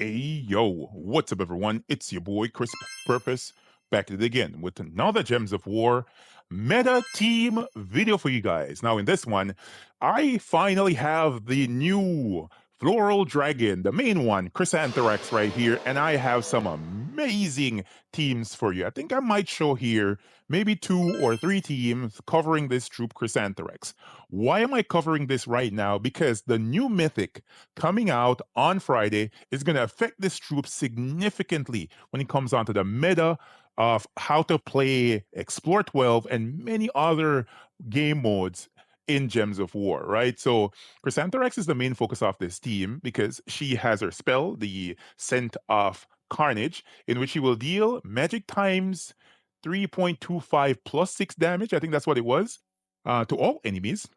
Hey yo, what's up everyone? It's your boy CrispPurpose back at it again with another Gems of War meta team video for you guys. Now in this one, I finally have the new Floral Dragon, the main one, Chrysantherax right here, and I have some amazing teams for you. I think I might show here maybe 2 or 3 teams covering this troop Chrysantherax. Why am I covering this right now? Because the new mythic coming out on Friday is going to affect this troop significantly when it comes onto the meta of how to play Explore 12 and many other game modes in Gems of War, right? So Chrysantherax is the main focus of this team because she has her spell, the Scent of Carnage, in which she will deal magic times 3.25 plus 6 damage. I think that's what it was to all enemies.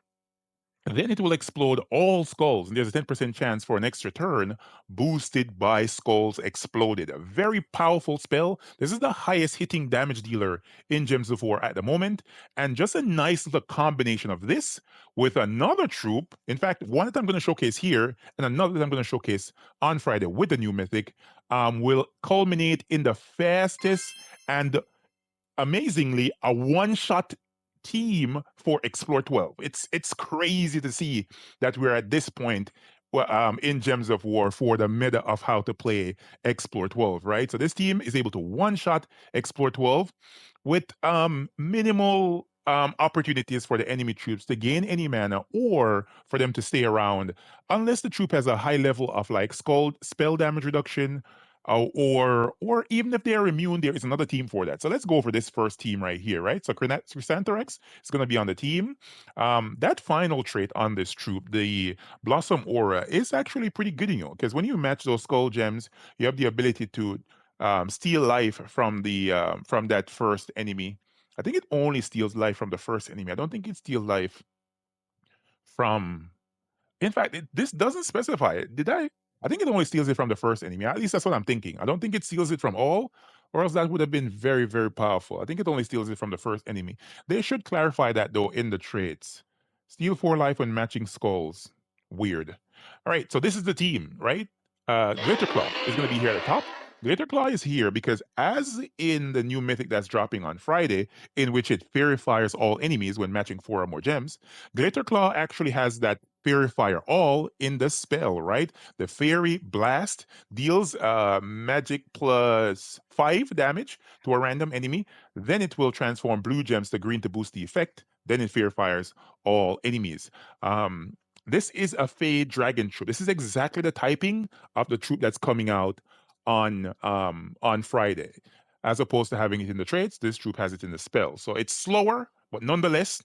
Then it will explode all skulls, and there's a 10% chance for an extra turn boosted by skulls exploded. A very powerful spell. This is the highest hitting damage dealer in Gems of War at the moment, and just a nice little combination of this with another troop. In fact, one that I'm going to showcase here, and another that I'm going to showcase on Friday with the new mythic, will culminate in the fastest and amazingly a one-shot team for Explore 12. It's crazy to see that we're at this point in Gems of War for the meta of how to play Explore 12, right? So this team is able to one-shot Explore 12 with minimal opportunities for the enemy troops to gain any mana or for them to stay around unless the troop has a high level of like spell damage reduction, or even if they are immune, there is another team for that. So let's go for this first team right here, right? So Chrysantherax is going to be on the team. That final trait on this troop, the Blossom Aura, is actually pretty good, because when you match those skull gems, you have the ability to steal life from that first enemy. I think it only steals life from the first enemy. I don't think it steals life from. In fact, this doesn't specify it. Did I? I think it only steals it from the first enemy. At least that's what I'm thinking. I don't think it steals it from all, or else that would have been very, very powerful. I think it only steals it from the first enemy. They should clarify that though in the traits. Steal 4 life when matching skulls. Weird. All right, so this is the team, right? Glitterclaw is going to be here at the top. Glitterclaw is here because, as in the new mythic that's dropping on Friday, in which it purifies all enemies when matching 4 or more gems, Glitterclaw actually has that Purifier all in the spell, right? The Fairy Blast deals magic plus 5 damage to a random enemy. Then it will transform blue gems to green to boost the effect. Then it Purifies all enemies. This is a Fey Dragon troop. This is exactly the typing of the troop that's coming out on Friday. As opposed to having it in the traits, this troop has it in the spell. So it's slower, but nonetheless,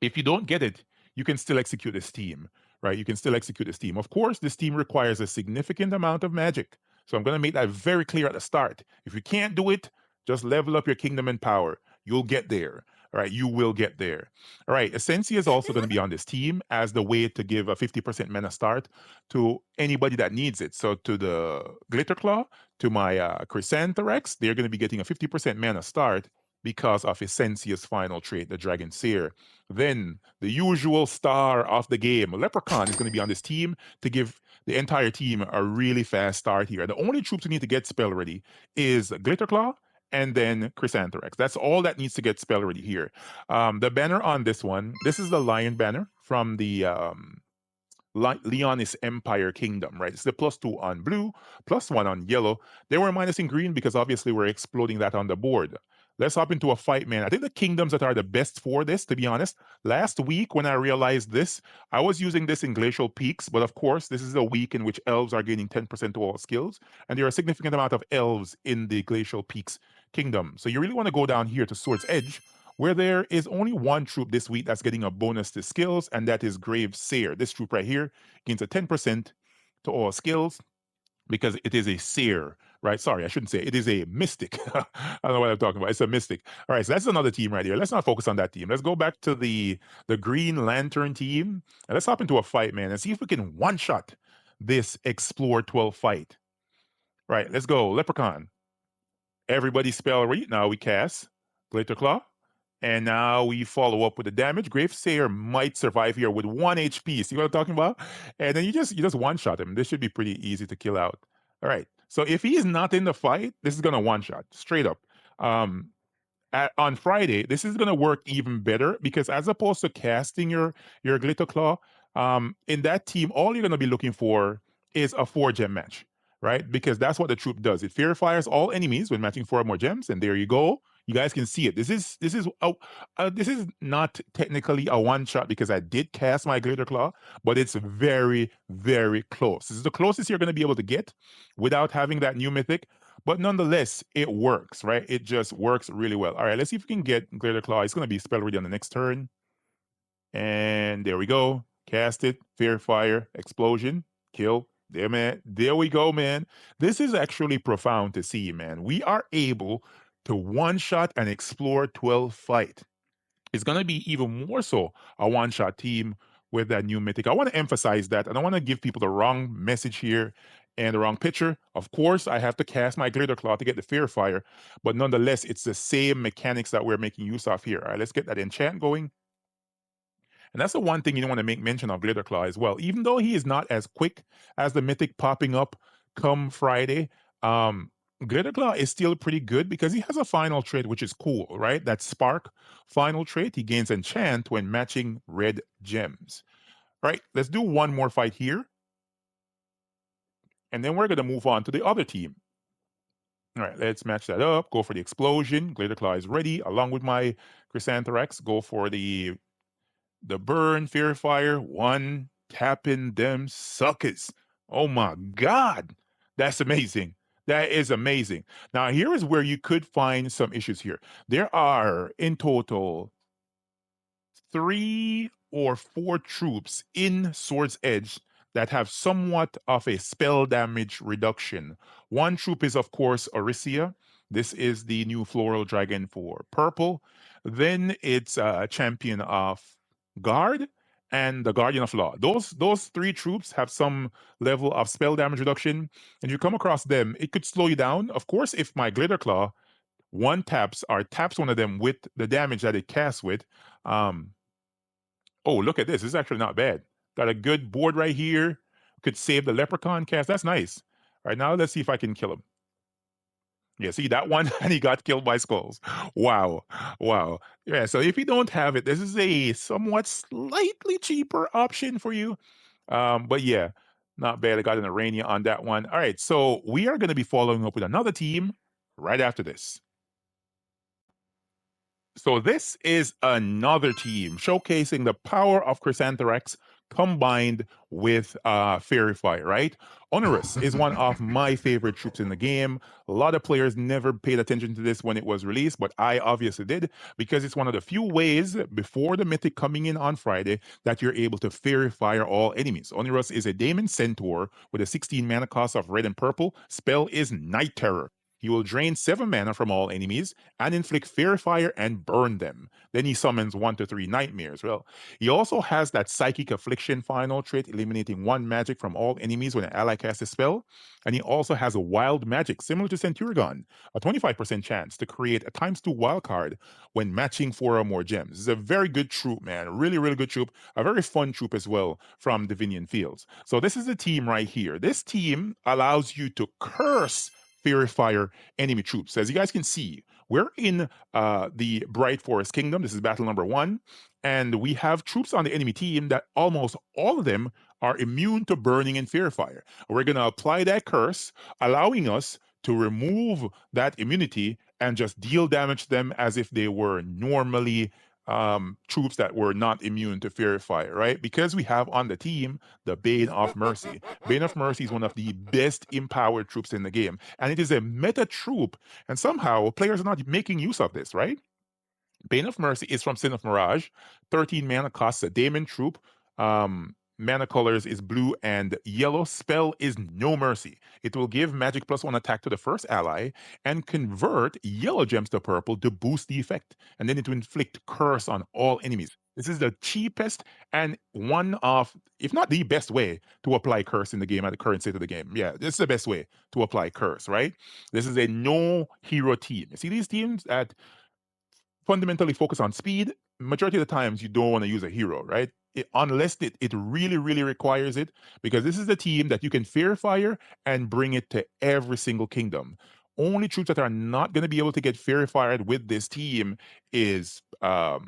if you don't get it, you can still execute this team, right? You can still execute this team. Of course, this team requires a significant amount of magic. So I'm going to make that very clear at the start. If you can't do it, just level up your kingdom and power. You'll get there. All right, you will get there. All right, Essentia is also going to be on this team as the way to give a 50% mana start to anybody that needs it. So to the Glitterclaw, to my Chrysantherax, they're going to be getting a 50% mana start because of Essentia's final trait, the Dragon Seer. Then the usual star of the game, Leprechaun, is going to be on this team to give the entire team a really fast start here. The only troops who need to get spell ready is Glitterclaw and then Chrysantherax. That's all that needs to get spell ready here. The banner on this one, this is the Lion banner from the Leonis Empire Kingdom, right? It's the +2 on blue, +1 on yellow. They were minusing green because obviously we're exploding that on the board. Let's hop into a fight, man. I think the kingdoms that are the best for this, to be honest, last week when I realized this, I was using this in Glacial Peaks, but of course, this is a week in which elves are gaining 10% to all skills, and there are a significant amount of elves in the Glacial Peaks kingdom. So you really want to go down here to Sword's Edge, where there is only one troop this week that's getting a bonus to skills, and that is Grave Seer. This troop right here gains a 10% to all skills because it is a seer, right? Sorry, I shouldn't say it is a mystic. I don't know what I'm talking about. It's a mystic. All right, so that's another team right here. Let's not focus on that team. Let's go back to the Green Lantern team, and let's hop into a fight, man, and see if we can one-shot this Explore 12 fight. Right, let's go. Leprechaun. Everybody spell read. Now we cast Glitterclaw. And now we follow up with the damage. Gravesayer might survive here with 1 HP. See what I'm talking about? And then you just one-shot him. This should be pretty easy to kill out. All right. So if he is not in the fight, this is gonna one shot straight up. Um, on Friday, this is going to work even better because as opposed to casting your glitter claw, in that team, all you're going to be looking for is a 4 gem match, right? Because that's what the troop does. It fear fires all enemies when matching 4 more gems, and there you go. You guys can see it. This is not technically a one shot because I did cast my glitter claw, but it's very close. This is the closest you're going to be able to get without having that new mythic. But nonetheless, it works, right? It just works really well. All right, let's see if we can get Glitter Claw. It's going to be spell ready on the next turn. And there we go. Cast it. Fear Fire. Explosion. Kill. There, man. There we go, man. This is actually profound to see, man. We are able to one-shot and explore 12 fight. It's going to be even more so a one-shot team with that new mythic. I want to emphasize that. I don't want to give people the wrong message here and the wrong picture. Of course, I have to cast my glitter claw to get the fear fire, but nonetheless, it's the same mechanics that we're making use of here. All right, let's get that enchant going. And that's the one thing you don't want to make mention of Glitter Claw as well. Even though he is not as quick as the mythic popping up come Friday, um, Glitter Claw is still pretty good because he has a final trait, which is cool, right? That Spark final trait. He gains enchant when matching red gems. All right, let's do one more fight here. And then we're going to move on to the other team. All right, let's match that up. Go for the explosion. Glitter Claw is ready, along with my Chrysantherax. Go for the burn, fear fire, one tapping them suckers. Oh my God. That's amazing. That is amazing. Now, here is where you could find some issues here. There are in total 3 or 4 troops in Sword's Edge that have somewhat of a spell damage reduction. One troop is, of course, Orisia. This is the new Floral Dragon for purple. Then it's a champion of Guard and the Guardian of Law. Those 3 troops have some level of spell damage reduction. And you come across them, it could slow you down. Of course, if my Glitter Claw one taps or taps one of them with the damage that it casts with, um, oh, look at this. This is actually not bad. Got a good board right here. Could save the leprechaun cast. That's nice. All right, now let's see if I can kill him. Yeah, see that one? And he got killed by skulls. Wow. Wow. Yeah, so if you don't have it, this is a somewhat slightly cheaper option for you. But yeah, not bad. I got an Arania on that one. All right, so we are going to be following up with another team right after this. So this is another team showcasing the power of Chrysantherax combined with Fairy Fire, right? Onerous is one of my favorite troops in the game. A lot of players never paid attention to this when it was released, but I obviously did because it's one of the few ways before the mythic coming in on Friday that you're able to Fairy Fire all enemies. Onerous is a Daemon Centaur with a 16 mana cost of red and purple. Spell is Night Terror. He will drain 7 mana from all enemies and inflict Fear Fire and burn them. Then he summons 1 to 3 nightmares. Well, he also has that Psychic Affliction final trait, eliminating 1 magic from all enemies when an ally casts a spell. And he also has a Wild Magic, similar to Centurion, a 25% chance to create a ×2 wild card when matching 4 or more gems. This is a very good troop, man. Really good troop. A very fun troop as well from Divinian Fields. So this is the team right here. This team allows you to curse Fairy Fire enemy troops. As you guys can see, we're in the Bright Forest Kingdom. This is battle number 1. And we have troops on the enemy team that almost all of them are immune to burning and fear fire. We're going to apply that curse, allowing us to remove that immunity and just deal damage to them as if they were normally troops that were not immune to fear fire, right? Because we have on the team the Bane of Mercy. Bane of Mercy is one of the best empowered troops in the game, and it is a meta troop, and somehow players are not making use of this, right? Bane of Mercy is from Sin of Mirage. 13 mana costs a Daemon troop. Mana colors is blue and yellow. Spell is No Mercy. It will give magic +1 attack to the first ally and convert yellow gems to purple to boost the effect. And then it will inflict curse on all enemies. This is the cheapest and one of, if not the best way to apply curse in the game at the current state of the game. Yeah, this is the best way to apply curse, right? This is a no hero team. You see these teams that fundamentally focus on speed, majority of the times you don't want to use a hero, right? unless it really, really requires it, because this is the team that you can Fear Fire and bring it to every single kingdom. Only troops that are not going to be able to get Fear Fired with this team is not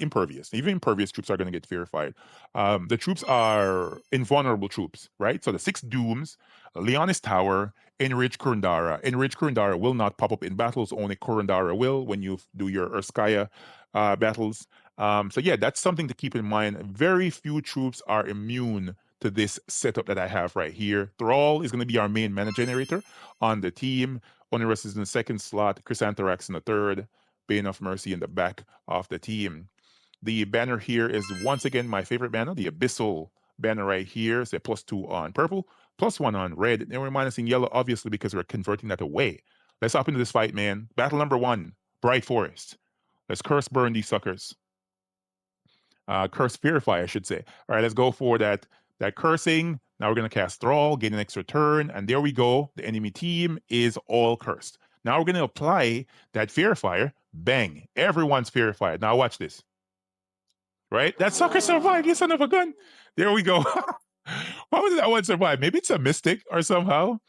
impervious. Even impervious troops are going to get Fear Fired. The troops are invulnerable troops, right? So the 6 Dooms, Leonis Tower, Enrich Kurundara. Enrich Kurundara will not pop up in battles, only Kurundara will when you do your Urskaya battles. So yeah, that's something to keep in mind. Very few troops are immune to this setup that I have right here. Thrall is going to be our main mana generator on the team. Onerous is in the second slot, Chrysantherax in the third, Bane of Mercy in the back of the team. The banner here is once again my favorite banner, the Abyssal banner right here. It's a +2 on purple, +1 on red, and we're minusing yellow, obviously, because we're converting that away. Let's hop into this fight, man. Battle number 1, Bright Forest. Let's curse burn these suckers. Curse Purify, I should say. All right, let's go for that cursing. Now we're going to cast Thrall, gain an extra turn, and there we go. The enemy team is all cursed. Now we're going to apply that Fear Fire. Bang. Everyone's Fear Fired. Now watch this. Right? That sucker survived, you son of a gun. There we go. Why would that one survive? Maybe it's a mystic or somehow.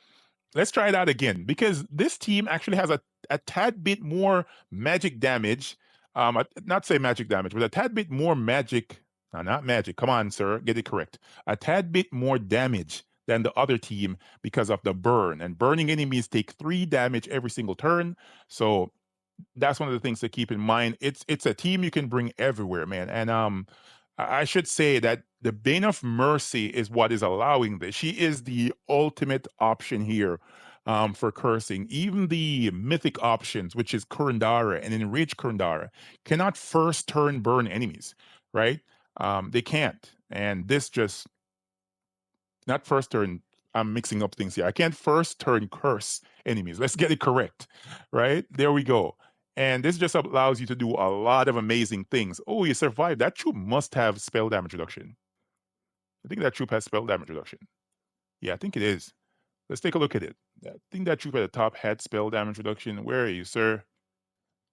Let's try that again, because this team actually has a tad bit more magic damage. Not say magic damage, but a tad bit more magic. No, not magic. Come on, sir. Get it correct. A tad bit more damage than the other team because of the burn. And burning enemies take 3 damage every single turn. So that's one of the things to keep in mind. It's a team you can bring everywhere, man. And I should say that the Bane of Mercy is what is allowing this. She is the ultimate option here for cursing. Even the mythic options, which is Kurundara and Enrich Kurundara, cannot first turn burn enemies, right? They can't. And this just not first turn. I'm mixing up things here. I can't first turn curse enemies. Let's get it correct, right? There we go. And this just allows you to do a lot of amazing things. Oh, you survived. That troop must have spell damage reduction. I think that troop has spell damage reduction. Yeah, I think it is. Let's take a look at it. I think that troop at the top had spell damage reduction. Where are you, sir?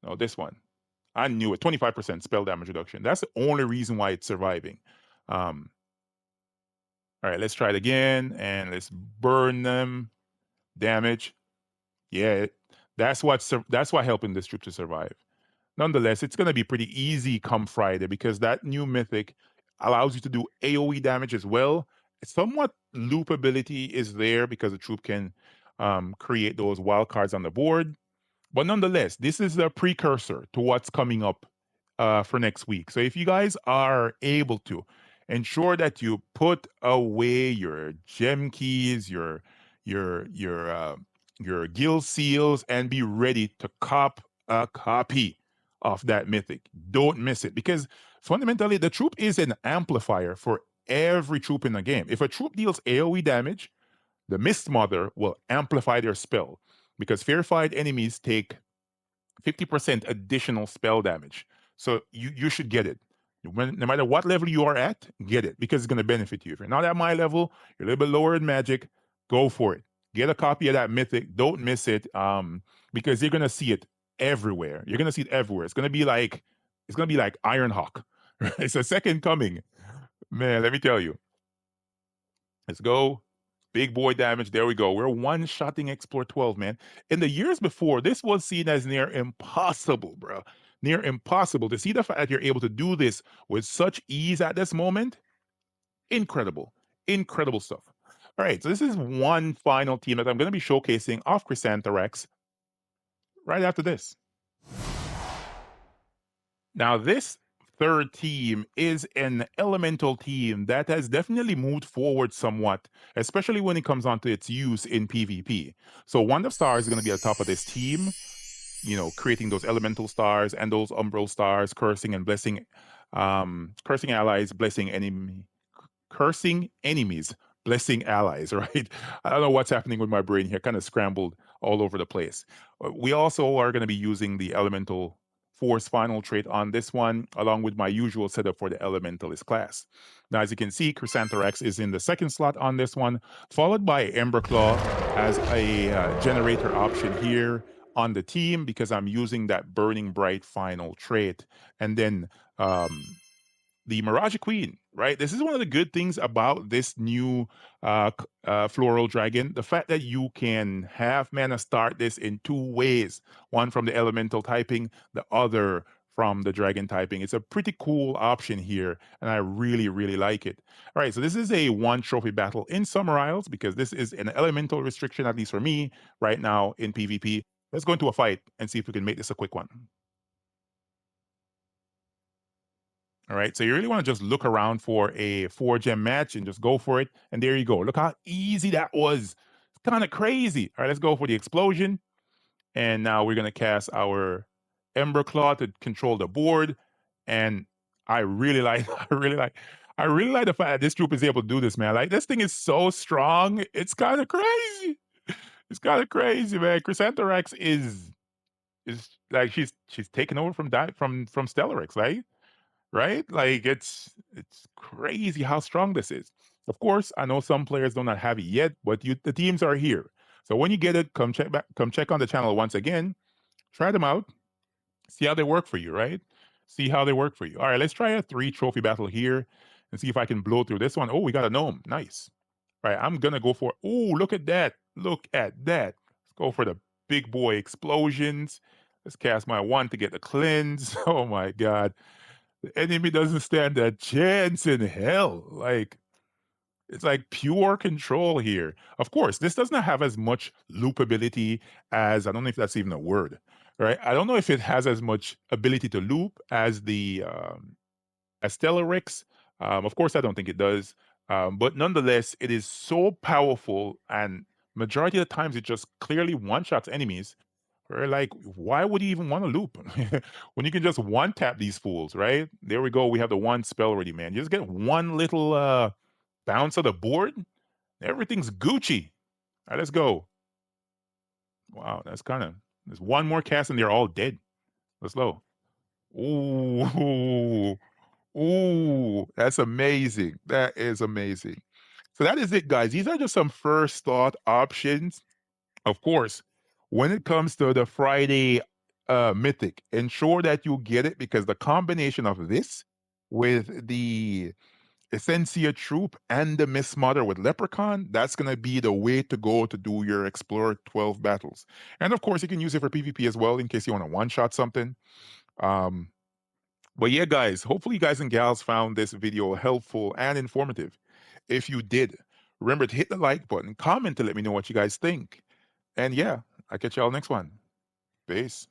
No, this one. I knew it. 25% spell damage reduction. That's the only reason why it's surviving. Um, all right, let's try it again and let's burn them. Damage. Yeah, that's why helping this troop to survive. Nonetheless, it's going to be pretty easy come Friday because that new mythic allows you to do AoE damage as well. Somewhat loopability is there because the troop can create those wild cards on the board. But nonetheless, this is a precursor to what's coming up for next week. So if you guys are able to ensure that you put away your gem keys, your guild seals, and be ready to cop a copy of that mythic. Don't miss it because fundamentally the troop is an amplifier for every troop in the game. If a troop deals AoE damage, the Mist Mother will amplify their spell because verified enemies take 50% additional spell damage. So you should get it. No matter what level you are at, get it because it's going to benefit you. If you're not at my level, you're a little bit lower in magic, go for it. Get a copy of that mythic. Don't miss it because you're going to see it everywhere. You're going to see it everywhere. It's going to be like Ironhawk. It's a second coming. Man, let me tell you. Let's go. Big boy damage. There we go. We're one-shotting Explore 12, man. In the years before, this was seen as near impossible, bro. Near impossible. To see the fact that you're able to do this with such ease at this moment, incredible. Incredible stuff. All right, so this is one final team that I'm going to be showcasing off Chrysantherax right after this. Now, this third team is an elemental team that has definitely moved forward somewhat, especially when it comes on to its use in PvP. So Wand of Stars is going to be at the top of this team, you know, creating those elemental stars and those umbral stars, cursing and blessing, cursing allies, cursing enemies, blessing allies, right? I don't know what's happening with my brain here, kind of scrambled all over the place. We also are going to be using the elemental force final trait on this one, along with my usual setup for the elementalist class. Now, as you can see, Chrysantherax is in the second slot on this one, followed by Emberclaw as a generator option here on the team because I'm using that Burning Bright final trait. And then the Mirage Queen, right? This is one of the good things about this new Floral Dragon. The fact that you can have mana start this in two ways, one from the elemental typing, the other from the dragon typing. It's a pretty cool option here, and I really, really like it. All right, so this is a one trophy battle in Summer Isles because this is an elemental restriction, at least for me, right now in PvP. Let's go into a fight and see if we can make this a quick one. All right. So you really want to just look around for a 4 gem match and just go for it. And there you go. Look how easy that was. It's kind of crazy. All right, let's go for the explosion. And now we're gonna cast our Ember Claw to control the board. And I really like, I really like the fact that this troop is able to do this, man. Like this thing is so strong. It's kind of crazy. It's kind of crazy, man. Chrysantherax is like she's taken over from from Stellarix, right? Right? Like it's crazy how strong this is. Of course, I know some players do not have it yet, but the teams are here. So when you get it, come check on the channel once again, try them out, see how they work for you, right? See how they work for you. All right, let's try a 3 trophy battle here and see if I can blow through this one. Oh, we got a gnome. Nice. All right, I'm gonna go for oh, look at that. Look at that. Let's go for the big boy explosions. Let's cast my one to get the cleanse. Oh my god. The enemy doesn't stand a chance in hell. Like it's like pure control here. Of course, this does not have as much loopability as I don't know if that's even a word, right? I don't know if it has as much ability to loop as the as Stellarix. Of course, I don't think it does. But nonetheless, it is so powerful, and majority of the times it just clearly one shots enemies. We're like, why would you even want to loop when you can just one tap these fools, right? There we go. We have the one spell ready, man. You just get one little bounce of the board, everything's Gucci. All right, let's go. Wow, that's kind of there's one more cast and they're all dead. Let's go. Ooh, ooh, that's amazing. That is amazing. So that is it, guys. These are just some first thought options. Of course, when it comes to the Friday Mythic, ensure that you get it because the combination of this with the Essentia Troop and the Miss Mother with Leprechaun, that's going to be the way to go to do your Explorer 12 battles. And of course, you can use it for PvP as well in case you want to one shot something. Um, but yeah, guys, hopefully you guys and gals found this video helpful and informative. If you did, remember to hit the like button, comment to let me know what you guys think. And yeah, I'll catch y'all next one. Peace.